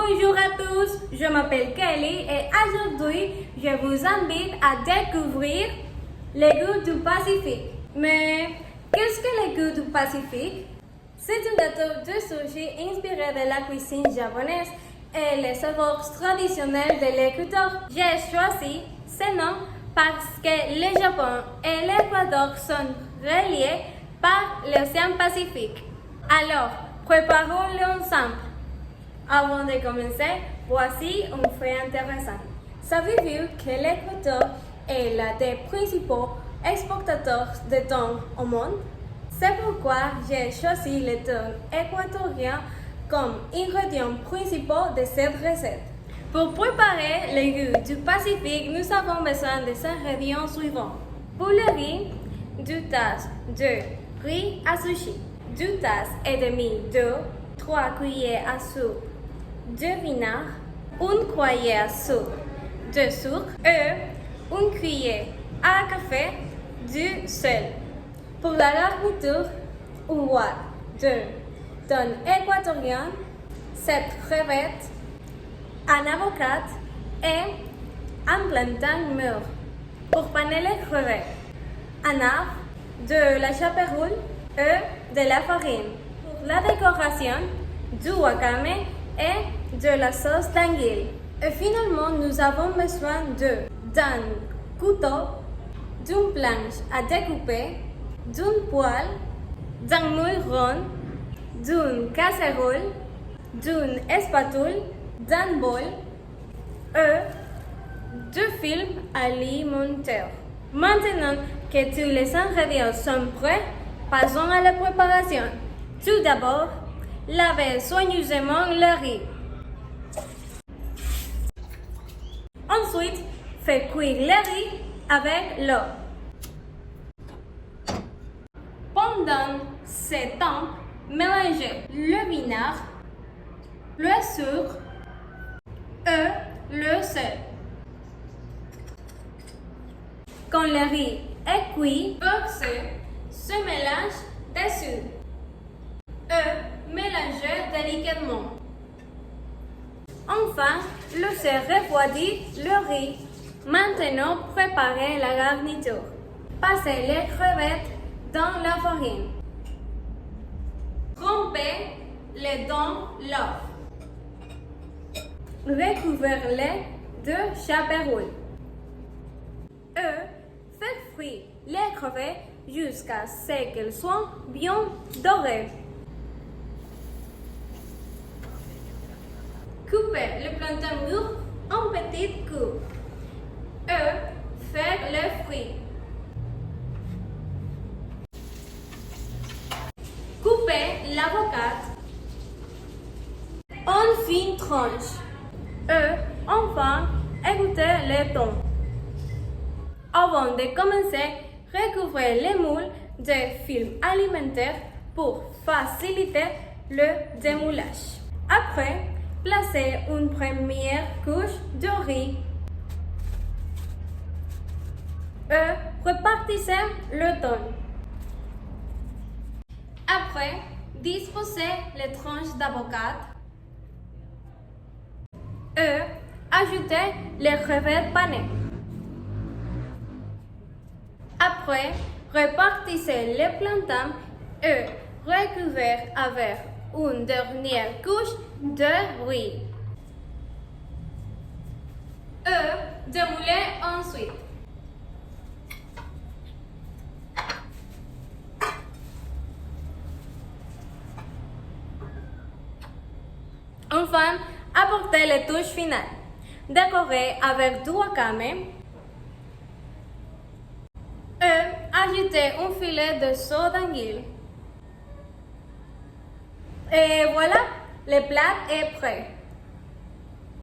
Bonjour à tous, je m'appelle Kelly et aujourd'hui je vous invite à découvrir les goûts du Pacifique. Mais qu'est-ce que les goûts du Pacifique? C'est un gâteau de sushi inspiré de la cuisine japonaise et les saveurs traditionnelles de l'Équateur. J'ai choisi ce nom parce que le Japon et l'Équateur sont reliés par l'océan Pacifique. Alors, préparons-le ensemble. Avant de commencer, voici un fait intéressant. Savez-vous que l'Équateur est l'un des principaux exportateurs de thon au monde? C'est pourquoi j'ai choisi le thon équatorien comme ingrédient principal de cette recette. Pour préparer les goûts du Pacifique, nous avons besoin des ingrédients suivants. Pour le riz, 2 tasses de riz à sushi, 2 tasses et demie d'eau, 3 cuillères à soupe de vinaigre, 1 cuillère à soupe de sucre et 1 cuillère à café de sel. Pour la garniture, une boîte de thon équatorien, 7 crevettes, un avocat et un plantain mûr. Pour paner les crevettes, un œuf, de la chaperoule et de la farine. Pour la décoration, du wakame et de la sauce d'anguille. Et finalement, nous avons besoin d'un couteau, d'une planche à découper, d'une poêle, d'un moule rond, d'une casserole, d'une spatule, d'un bol et de film alimentaire. Maintenant que tous les ingrédients sont prêts, passons à la préparation. Tout d'abord, lavez soigneusement le riz. Ensuite, faites cuire le riz avec l'eau. Pendant ce temps, mélangez le vinaigre, le sucre et le sel. Quand le riz est cuit, versez ce mélange dessus et mélangez délicatement. Enfin, laissez refroidir le riz. Maintenant, préparez la garniture. Passez les crevettes dans la farine. Trempez les dans l'œuf. Recouvrez-les de chaperoule. Et faites frire les crevettes jusqu'à ce qu'elles soient bien dorées. Coupez le plantain mûr en petites coupes et faites-le frire. Coupez l'avocat en fines tranches et enfin égouttez le thon. Avant de commencer, recouvrez les moules de film alimentaire pour faciliter le démoulage. Après, placez une première couche de riz et répartissez le thon. Après, disposez les tranches d'avocat et ajoutez les crevettes panées. Après, répartissez les plantains et recouvrez avec une dernière couche de riz. Et démoulez ensuite. Enfin, apportez les touches finales. Décorez avec du wakame et ajoutez un filet de sauce d'anguille. Et voilà, le plat est prêt.